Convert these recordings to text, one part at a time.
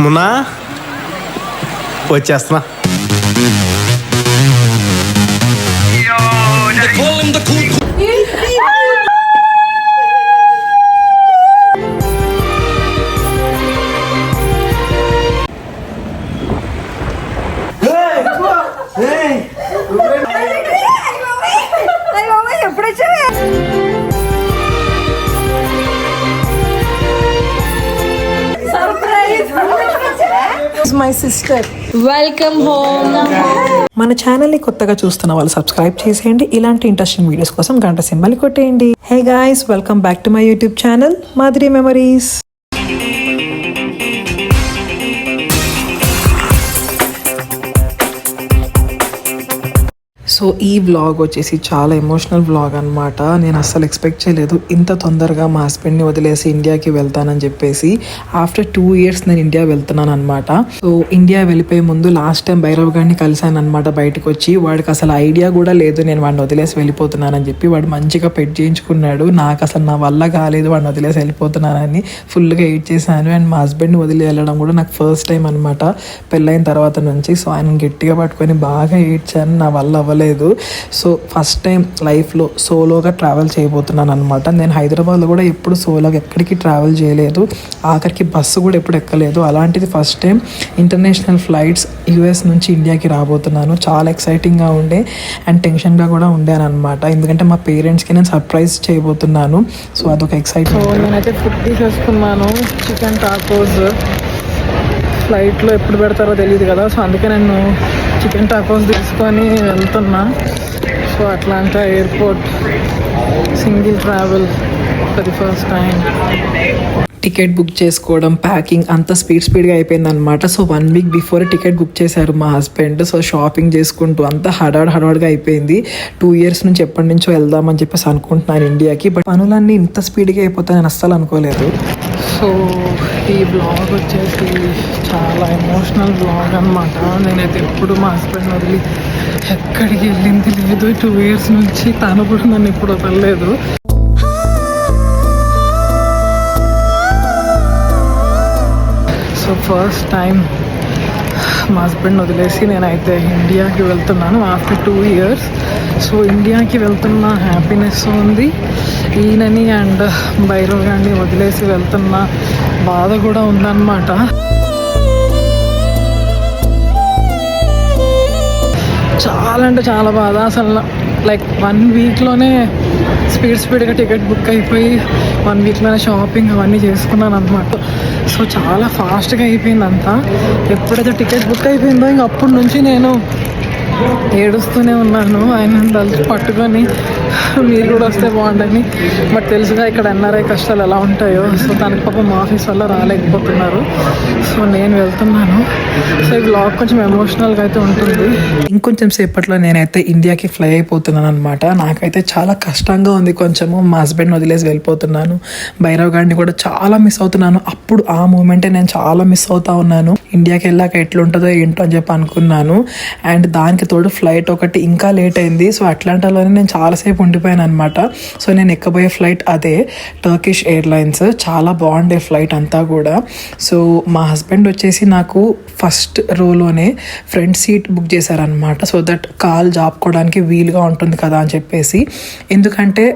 మున్నా వచ్చేస్తున్నా. My sister, welcome home. మన channel ని కొత్తగా చూస్తున్న వాళ్ళు సబ్స్క్రైబ్ చేసేయండి. ఇలాంటి ఇంట్రెస్టింగ్ వీడియోస్ కోసం గంట సింబల్ కొట్టేయండి. Hey guys, welcome back to my YouTube channel Madhuri memories. So ఈ వ్లాగ్ వచ్చేసి చాలా ఎమోషనల్ వ్లాగ్ అనమాట. నేను అస్సలు ఎక్స్పెక్ట్ చేయలేదు ఇంత తొందరగా మా హస్బెండ్ని వదిలేసి ఇండియాకి వెళ్తానని చెప్పేసి. ఆఫ్టర్ 2 years నేను ఇండియా వెళ్తున్నాను అనమాట. సో ఇండియా వెళ్ళిపోయే ముందు లాస్ట్ టైం భైరవ్ గారిని కలిసాను అనమాట. బయటకు వచ్చి వాడికి అసలు ఐడియా కూడా లేదు నేను వాడిని వదిలేసి వెళ్ళిపోతున్నానని చెప్పి. వాడు మంచిగా పెట్ చేయించుకున్నాడు. నాకు అసలు నా వల్ల కాలేదు వాడిని వదిలేసి వెళ్ళిపోతున్నానని ఫుల్గా ఎయిట్ చేశాను. అండ్ మా హస్బెండ్ని వదిలి వెళ్ళడం కూడా నాకు ఫస్ట్ టైం అనమాట పెళ్ళైన తర్వాత నుంచి. సో ఆయన గట్టిగా పట్టుకొని బాగా ఏడ్చాను, నా వల్ల అవ్వలేదు. సో ఫస్ట్ టైం లైఫ్లో సోలోగా ట్రావెల్ చేయబోతున్నాను అనమాట. నేను హైదరాబాద్లో కూడా ఎప్పుడు సోలోగా ఎక్కడికి ట్రావెల్ చేయలేదు, ఆఖరికి బస్సు కూడా ఎప్పుడు ఎక్కలేదు. అలాంటిది first time international flights US నుంచి ఇండియాకి రాబోతున్నాను. చాలా ఎక్సైటింగ్గా ఉండే అండ్ టెన్షన్గా కూడా ఉండాను అనమాట. ఎందుకంటే మా పేరెంట్స్కి నేను సర్ప్రైజ్ చేయబోతున్నాను. సో అదొక ఎక్సైటింగ్. నేనైతే ఫుడ్ తీసుకున్నాను, చికెన్ టాకోస్. ఫ్లైట్లో ఎప్పుడు పెడతారో తెలియదు కదా, సో అందుకే నేను చికెన్ టాకోస్ తీసుకొని వెళ్తున్నా. So Atlanta airport single travel for the first time. Ticket book చేసుకోవడం, ప్యాకింగ్ అంతా స్పీడ్గా అయిపోయింది అనమాట. So 1 week before ticket book చేశారు మా హస్బెండ్. సో షాపింగ్ చేసుకుంటూ అంతా హడావుడిగా అయిపోయింది. 2 years నుంచి ఎప్పటి నుంచో వెళ్దామని చెప్పేసి అనుకుంటున్నాను ఇండియాకి. బట్ పనులన్నీ ఇంత స్పీడ్గా అయిపోతాయని అస్సలు అనుకోలేదు. సో ఈ బ్లాగ్ వచ్చేసి చాలా ఎమోషనల్ బ్లాగ్ అనమాట. నేనైతే ఎప్పుడు మా హస్బెండ్ వదిలి ఎక్కడికి వెళ్ళింది లేదు. 2 years నుంచి తను కూడా నన్ను ఎప్పుడు వదలలేదు. సో ఫస్ట్ టైం మా హస్బెండ్ వదిలేసి నేనైతే ఇండియాకి వెళ్తున్నాను ఆఫ్టర్ 2 years. సో ఇండియాకి వెళ్తున్న హ్యాపీనెస్ ఉంది, ఈయనని అండ్ భైరవ్ గారిని వదిలేసి వెళ్తున్న బాధ కూడా ఉందన్నమాట. చాలా అంటే చాలా బాధ అసలు. లైక్ 1 weekలోనే స్పీడ్గా టికెట్ బుక్ అయిపోయి 1 weekలోనే షాపింగ్ అవన్నీ చేసుకున్నాను అనమాట. సో చాలా ఫాస్ట్గా అయిపోయింది అంతా. ఎప్పుడైతే టికెట్ బుక్ అయిపోయిందో ఇంక అప్పటి నుంచి నేను ఏడుస్తూనే ఉన్నాను. ఆయన పట్టుకొని మీరు కూడా వస్తే బాగుండని. బట్ తెలుసుగా ఇక్కడ NRI కష్టాలు ఎలా ఉంటాయో. సో తనకి పాపం ఆఫీస్ వల్ల రాలేకపోతున్నారు. సో నేను వెళ్తున్నాను. సో ఈ బ్లాగ్ కొంచెం ఎమోషనల్గా అయితే ఉంటుంది. ఇంకొంచెం సేపట్లో నేనైతే ఇండియాకి ఫ్లై అయిపోతున్నాను అనమాట. నాకైతే చాలా కష్టంగా ఉంది కొంచెము. మా హస్బెండ్ వదిలేసి వెళ్ళిపోతున్నాను. భైరవ్ గారిని కూడా చాలా మిస్ అవుతున్నాను. అప్పుడు ఆ మూమెంటే నేను చాలా మిస్ అవుతా ఉన్నాను. ఇండియాకి వెళ్ళాక ఎట్లుంటుందో ఏంటో అని చెప్పి అనుకున్నాను. అండ్ దానికి తోడు ఫ్లైట్ ఒకటి ఇంకా లేట్ అయింది. సో అట్లాంటాలోనే నేను చాలాసేపు ఉండిపోయాను అనమాట. సో నేను ఎక్కబోయే ఫ్లైట్ అదే టర్కిష్ ఎయిర్లైన్స్. చాలా బాగుండే ఫ్లైట్ అంతా కూడా. సో మా హస్బెండ్ వచ్చేసి నాకు ఫస్ట్ రోలోనే ఫ్రంట్ సీట్ బుక్ చేశారనమాట. సో దట్ కాల్ జాపుకోవడానికి వీలుగా ఉంటుంది కదా అని చెప్పేసి. ఎందుకంటే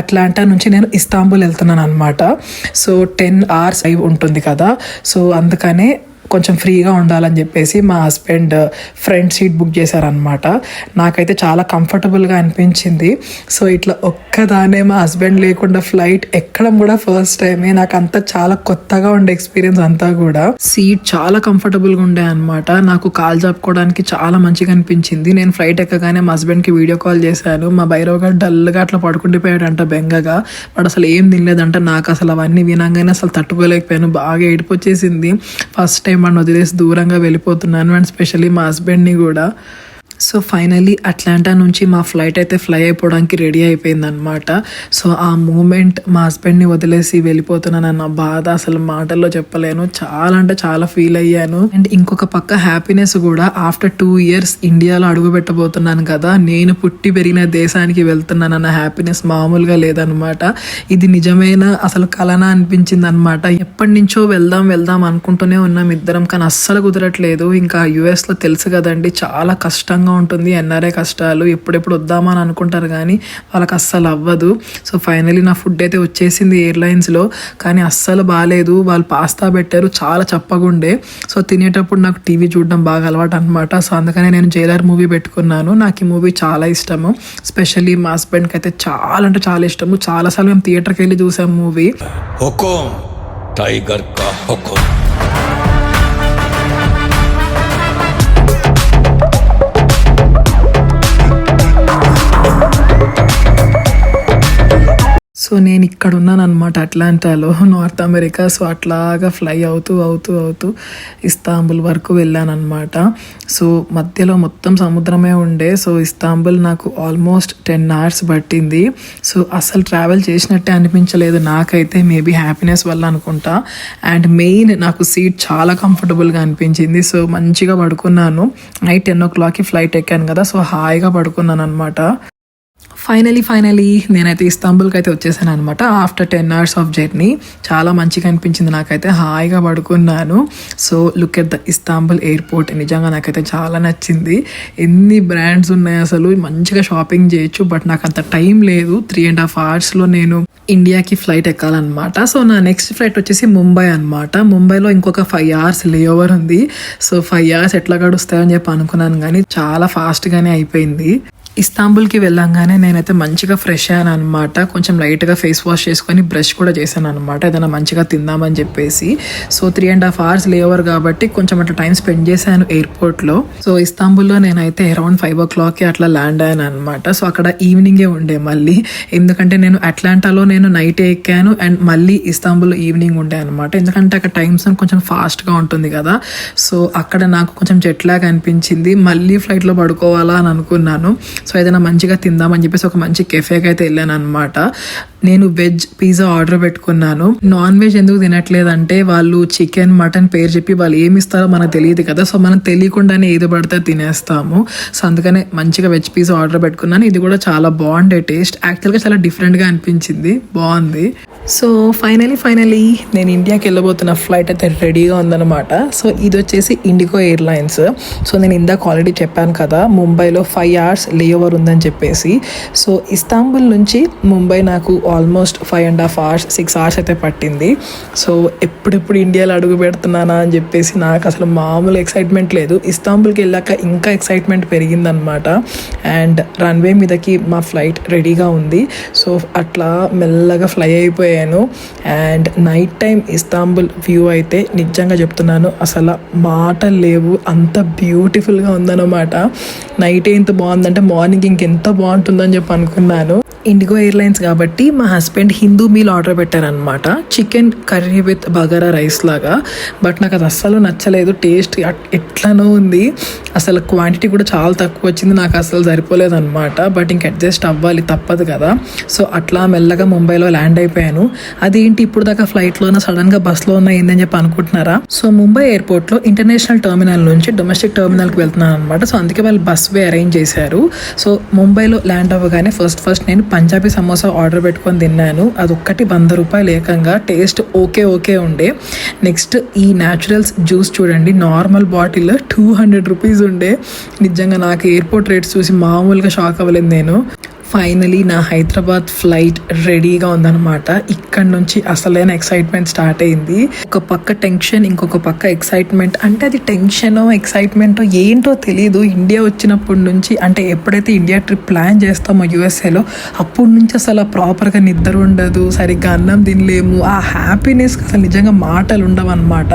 అట్లాంటా నుంచి నేను ఇస్తాంబుల్ వెళ్తున్నాను అనమాట. సో 10 hours అయి ఉంటుంది కదా. సో అందుకనే కొంచెం ఫ్రీగా ఉండాలని చెప్పేసి మా హస్బెండ్ ఫ్రంట్ సీట్ బుక్ చేశారనమాట. నాకైతే చాలా కంఫర్టబుల్గా అనిపించింది. సో ఇట్లా ఒక్కదానే మా హస్బెండ్ లేకుండా ఫ్లైట్ ఎక్కడం కూడా ఫస్ట్ టైమే. నాకు అంతా చాలా కొత్తగా ఉండే ఎక్స్పీరియన్స్ అంతా కూడా. సీట్ చాలా కంఫర్టబుల్గా ఉండే అనమాట. నాకు కాల్ జాపుకోవడానికి చాలా మంచిగా అనిపించింది. నేను ఫ్లైట్ ఎక్కగానే మా హస్బెండ్కి వీడియో కాల్ చేశాను. మా భైరవ్ గారు డల్గా అట్లా పడుకుండిపోయాడంట బెంగగా. వాడు అసలు ఏం తినలేదంట. నాకు అసలు అవన్నీ వినంగానే అసలు తట్టుకోలేకపోయాను. బాగా ఏడుపు వచ్చేసింది. ఫస్ట్ టైం వాడిని వదిలేసి దూరంగా వెళ్ళిపోతున్నాను. అండ్ స్పెషల్లీ మా హస్బెండ్ని కూడా. సో ఫైనలీ అట్లాంటా నుంచి మా ఫ్లైట్ అయితే ఫ్లై అయిపోవడానికి రెడీ అయిపోయింది అనమాట. సో ఆ మూమెంట్ మా హస్బెండ్ని వదిలేసి వెళ్ళిపోతున్నానన్న బాధ అసలు మాటల్లో చెప్పలేను. చాలా అంటే చాలా ఫీల్ అయ్యాను. అండ్ ఇంకొక పక్క హ్యాపీనెస్ కూడా. ఆఫ్టర్ 2 years ఇండియాలో అడుగు పెట్టబోతున్నాను కదా, నేను పుట్టి పెరిగిన దేశానికి వెళ్తున్నానన్న హ్యాపీనెస్ మామూలుగా లేదనమాట. ఇది నిజమైన అసలు కలనా అనిపించింది అనమాట. ఎప్పటి నుంచో వెళ్దాం అనుకుంటూనే ఉన్నాం ఇద్దరం, కానీ అస్సలు కుదరట్లేదు. ఇంకా యుఎస్లో తెలుసు కదండి, చాలా కష్టంగా ఉంటుంది. ఎన్ఆర్ఐ కష్టాలు ఎప్పుడెప్పుడు వద్దామని అనుకుంటారు కానీ వాళ్ళకి అస్సలు అవ్వదు. సో ఫైనలీ నా ఫుడ్ అయితే వచ్చేసింది ఎయిర్లైన్స్లో, కానీ అస్సలు బాగాలేదు. వాళ్ళు పాస్తా పెట్టారు, చాలా చప్పగుండే. సో తినేటప్పుడు నాకు టీవీ చూడడం బాగా అలవాటు అనమాట. సో అందుకనే నేను జైలర్ మూవీ పెట్టుకున్నాను. నాకు ఈ మూవీ చాలా ఇష్టము. స్పెషల్లీ మా హస్బెండ్కి అయితే చాలా అంటే చాలా ఇష్టము. చాలాసార్లు మేము థియేటర్కి వెళ్ళి చూసాం మూవీ. हुकुम टाइगर का हुकुम. సో నేను ఇక్కడ ఉన్నాను అనమాట, అట్లాంటాలో, నార్త్ అమెరికా. సో అట్లాగా ఫ్లై అవుతూ ఇస్తాంబుల్ వరకు వెళ్ళాను అనమాట. సో మధ్యలో మొత్తం సముద్రమే ఉండే. సో ఇస్తాంబుల్ నాకు ఆల్మోస్ట్ 10 hours పట్టింది. సో అసలు ట్రావెల్ చేసినట్టే అనిపించలేదు నాకైతే, మేబీ హ్యాపీనెస్ వల్ల అనుకుంటా. అండ్ మెయిన్ నాకు సీట్ చాలా కంఫర్టబుల్గా అనిపించింది. సో మంచిగా పడుకున్నాను. నైట్ 10 o'clockకి ఫ్లైట్ ఎక్కాను కదా, సో హాయిగా పడుకున్నాను అనమాట. ఫైనలీ నేనైతే ఇస్తాంబుల్కి అయితే వచ్చేసాను అనమాట. ఆఫ్టర్ 10 hours ఆఫ్ జర్నీ చాలా మంచిగా అనిపించింది నాకైతే, హాయిగా పడుకున్నాను. So look at the Istanbul airport. నిజంగా నాకైతే చాలా నచ్చింది. ఎన్ని బ్రాండ్స్ ఉన్నాయి అసలు, మంచిగా షాపింగ్ చేయొచ్చు. బట్ నాకు అంత టైం లేదు. 3.5 hours నేను ఇండియాకి ఫ్లైట్ ఎక్కాలన్నమాట. సో నా నెక్స్ట్ ఫ్లైట్ వచ్చేసి ముంబై అనమాట. ముంబైలో ఇంకొక 5 hours లేఓవర్ ఉంది. సో 5 hours ఎట్లా గడుస్తాయని చెప్పి అనుకున్నాను, కానీ చాలా ఫాస్ట్గానే అయిపోయింది. ఇస్తాంబుల్కి వెళ్ళంగానే నేనైతే మంచిగా ఫ్రెష్ అయ్యాను అనమాట. కొంచెం లైట్గా ఫేస్ వాష్ చేసుకొని బ్రష్ కూడా చేశాను అనమాట, ఏదైనా మంచిగా తిందామని చెప్పేసి. సో 3.5 hours లేఓవర్ కాబట్టి కొంచెం అట్లా టైం స్పెండ్ చేశాను ఎయిర్పోర్ట్లో. సో ఇస్తాంబుల్లో నేనైతే అరౌండ్ 5 o'clockకి అట్లా ల్యాండ్ అయ్యాను అనమాట. సో అక్కడ ఈవినింగే ఉండే మళ్ళీ, ఎందుకంటే నేను అట్లాంటాలో నేను నైట్ ఎక్కాను అండ్ మళ్ళీ ఇస్తాంబుల్లో ఈవినింగ్ ఉండే అనమాట. ఎందుకంటే అక్కడ టైం జోన్ కొంచెం ఫాస్ట్గా ఉంటుంది కదా. సో అక్కడ నాకు కొంచెం జెట్ లాగ్ అనిపించింది. మళ్ళీ ఫ్లైట్లో పడుకోవాలా అని అనుకున్నాను. సో ఏదైనా మంచిగా తిందామని చెప్పేసి ఒక మంచి కెఫేకి అయితే వెళ్ళాను అనమాట. నేను వెజ్ పిజ్జా ఆర్డర్ పెట్టుకున్నాను. నాన్ వెజ్ ఎందుకు తినట్లేదంటే వాళ్ళు చికెన్ మటన్ పేరు చెప్పి వాళ్ళు ఏమి ఇస్తారో మనకు తెలియదు కదా. సో మనం తెలియకుండానే ఏది పడితే తినేస్తాము. సో అందుకనే మంచిగా వెజ్ పిజ్జా ఆర్డర్ పెట్టుకున్నాను. ఇది కూడా చాలా బాగుండే టేస్ట్. యాక్చువల్గా చాలా డిఫరెంట్గా అనిపించింది, బాగుంది. సో ఫైనలీ నేను ఇండియాకి వెళ్ళబోతున్న ఫ్లైట్ అయితే రెడీగా ఉందన్నమాట. సో ఇది వచ్చేసి ఇండిగో ఎయిర్లైన్స్. సో నేను ఇందాక ఆల్రెడీ చెప్పాను కదా, ముంబైలో 5 hours లేఓవర్ ఉందని చెప్పేసి. సో ఇస్తాంబుల్ నుంచి ముంబై నాకు ఆల్మోస్ట్ 5.5 hours 6 hours అయితే పట్టింది. సో ఎప్పుడెప్పుడు ఇండియాలో అడుగు పెడుతున్నానా అని చెప్పేసి నాకు అసలు మామూలు ఎక్సైట్మెంట్ లేదు. ఇస్తాంబుల్కి వెళ్ళాక ఇంకా ఎక్సైట్మెంట్ పెరిగిందనమాట. అండ్ రన్వే మీదకి మా ఫ్లైట్ రెడీగా ఉంది. సో అట్లా మెల్లగా ఫ్లై అయిపోయాను. And night time Istanbul view అయితే నిజంగా చెప్తున్నాను అసలు మాటలు లేవు, అంత బ్యూటిఫుల్గా ఉందన్నమాట. నైట్ ఇంత బాగుందంటే మార్నింగ్ ఇంకెంత బాగుంటుందని చెప్పి అనుకున్నాను. ఇండిగో ఎయిర్లైన్స్ కాబట్టి మా హస్బెండ్ హిందూ మీల్ ఆర్డర్ పెట్టారనమాట, chicken curry with bagara rice లాగా. బట్ నాకు అది అస్సలు నచ్చలేదు. టేస్ట్ ఎట్లనో ఉంది, అసలు క్వాంటిటీ కూడా చాలా తక్కువ వచ్చింది, నాకు అసలు సరిపోలేదు అనమాట. బట్ ఇంక అడ్జస్ట్ అవ్వాలి, తప్పదు కదా. సో అట్లా మెల్లగా ముంబైలో ల్యాండ్ అయిపోయాను. అదేంటి ఇప్పుడు దాకా ఫ్లైట్లోనే సడన్గా బస్లో ఉన్నా ఏందని చెప్పి అనుకుంటున్నారా? సో ముంబై ఎయిర్పోర్ట్లో ఇంటర్నేషనల్ టర్మినల్ నుంచి డొమెస్టిక్ టర్మినల్కి వెళ్తున్నాను అనమాట. సో అందుకే వాళ్ళు బస్ వే అరేంజ్ చేశారు. సో ముంబైలో ల్యాండ్ అవ్వగానే ఫస్ట్ నేను పంజాబీ సమోసా ఆర్డర్ పెట్టుకొని తిన్నాను. అదొక్కటి 100 రూపాయలు ఏకంగా. టేస్ట్ ఓకే ఉండే. నెక్స్ట్ ఈ న్యాచురల్స్ జ్యూస్ చూడండి, నార్మల్ బాటిల్ 200 రూపీస్ ఉండే. నిజంగా నాకు ఎయిర్పోర్ట్ రేట్స్ చూసి మామూలుగా షాక్ అవ్వలేదు నేను. ఫైనలీ నా హైదరాబాద్ ఫ్లైట్ రెడీగా ఉందన్నమాట. ఇక్కడ నుంచి అసలైన ఎక్సైట్మెంట్ స్టార్ట్ అయింది. ఒక పక్క టెన్షన్, ఇంకొక పక్క ఎక్సైట్మెంట్. అంటే అది టెన్షనో ఎక్సైట్మెంటో ఏంటో తెలీదు. ఇండియా వచ్చినప్పటి నుంచి, అంటే ఎప్పుడైతే ఇండియా ట్రిప్ ప్లాన్ చేస్తామో యూఎస్ఏలో, అప్పటి నుంచి అసలు ప్రాపర్గా నిద్ర ఉండదు, సరిగ్గా అన్నం తినలేము. ఆ హ్యాపీనెస్ అసలు నిజంగా మాటలు ఉండవు అనమాట.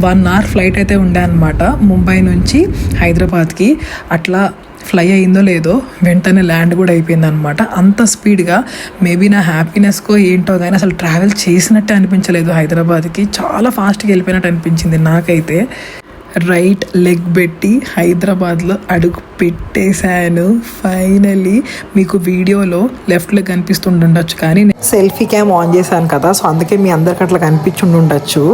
1 hour ఫ్లైట్ అయితే ఉండే అనమాట ముంబై నుంచి హైదరాబాద్కి. అట్లా ఫ్లై అయిందో లేదో వెంటనే ల్యాండ్ కూడా అయిపోయింది అనమాట. అంత స్పీడ్గా మేబీ నా హ్యాపీనెస్కో ఏంటో కానీ అసలు ట్రావెల్ చేసినట్టే అనిపించలేదు హైదరాబాద్కి. చాలా ఫాస్ట్గా వెళ్ళిపోయినట్టు అనిపించింది నాకైతే. రైట్ లెగ్ పెట్టి హైదరాబాద్లో అడుగు పెట్టేశాను. ఫైనలీ మీకు వీడియోలో లెఫ్ట్ లెగ్ కనిపిస్తుండొచ్చు, కానీ సెల్ఫీ క్యామ్ ఆన్ చేశాను కదా, సో అందుకే మీ అందరికి అట్లా కనిపించుండొచ్చు.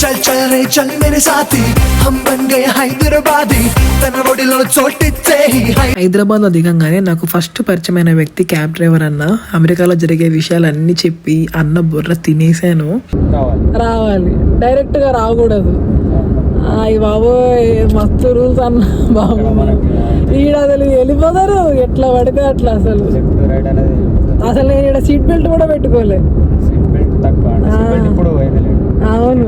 चल चल रे चल मेरे साथी हम बन गए हैदराबादी तन रोडिलो चोटिच्चे ही హైదరాబాద్లో దిగంగానే నాకు ఫస్ట్ పరిచయమైన వ్యక్తి క్యాబ్ డ్రైవర్ అన్న. అమెరికాలో జరిగే విషయాలన్నీ చెప్పి అన్న బుర్ర తినేసాను. రావాలి డైరెక్ట్ గా రాకూడదు. అయ్యి బాబోయ్ మస్తు రూల్స్ అన్న బాబు. ఈడ అసలు వెళ్ళిపోతారు ఎట్లా పడితే అట్లా. అసలు నేను ఈడ సీట్ బెల్ట్ కూడా పెట్టుకోలే. అవును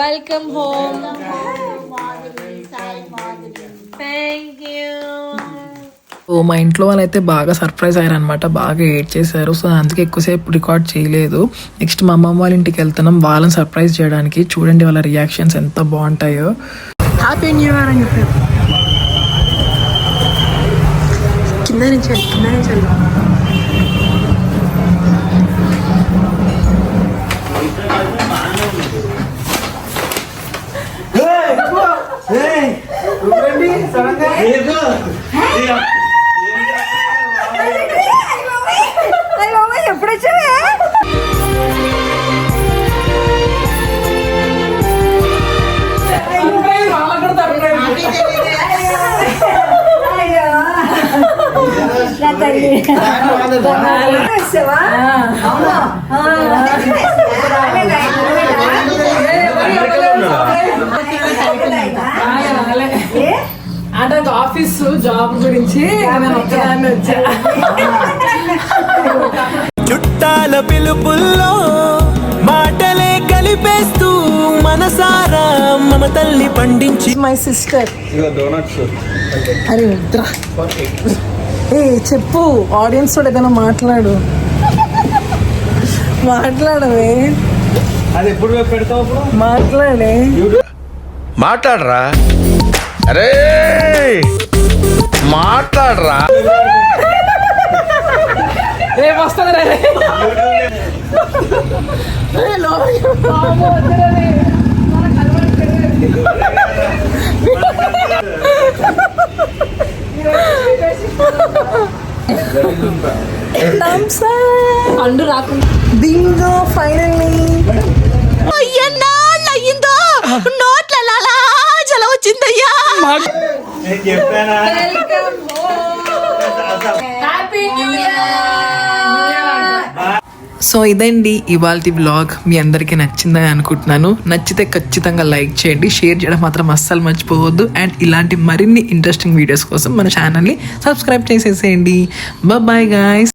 Welcome home. Thank you. ఓ మా ఇంట్లో వాళ్ళైతే బాగా సర్ప్రైజ్ అయ్యారనమాట, బాగా ఏడ్ చేశారు. సో అందుకే ఎక్కువసేపు రికార్డ్ చేయలేదు. నెక్స్ట్ మా అమ్మమ్మ వాళ్ళ ఇంటికి వెళ్తున్నాం వాళ్ళని సర్ప్రైజ్ చేయడానికి. చూడండి వాళ్ళ రియాక్షన్స్ ఎంత బాగుంటాయో. హ్యాపీ న్యూ ఇయర్ అని చెప్పారు. కింద నుంచి అంటే ఆఫీస్ జాబ్ గురించి వచ్చా. చుట్టాల పిలుపుల్లో మాటలే కలిపేస్తూ మనసారా మమతల్ని పండించి మై సిస్టర్. అరే వద్దురా. ఏ చెప్పు ఆడియన్స్ తోడు ఏదైనా మాట్లాడు. మాట్లాడవే. అది ఎప్పుడు పెడతావు? మాట్లాడే. మాట్లాడరా. అరే మాట్లాడరా. రేపు వస్తుంది రే. పండు రాకుండా బింగో ఫైనల్లీ. అయ్యిందో నోట్ల జల వచ్చిందయ్యా. Happy new year. సో ఇదండి ఇవాల్టి వ్లాగ్. మీ అందరికీ నచ్చిందని అనుకుంటున్నాను. నచ్చితే ఖచ్చితంగా లైక్ చేయండి, షేర్ చేయడం మాత్రం అస్సలు మర్చిపోవద్దు. అండ్ ఇలాంటి మరిన్ని ఇంట్రెస్టింగ్ వీడియోస్ కోసం మన ఛానల్ని సబ్స్క్రైబ్ చేసేసేయండి. Bye guys.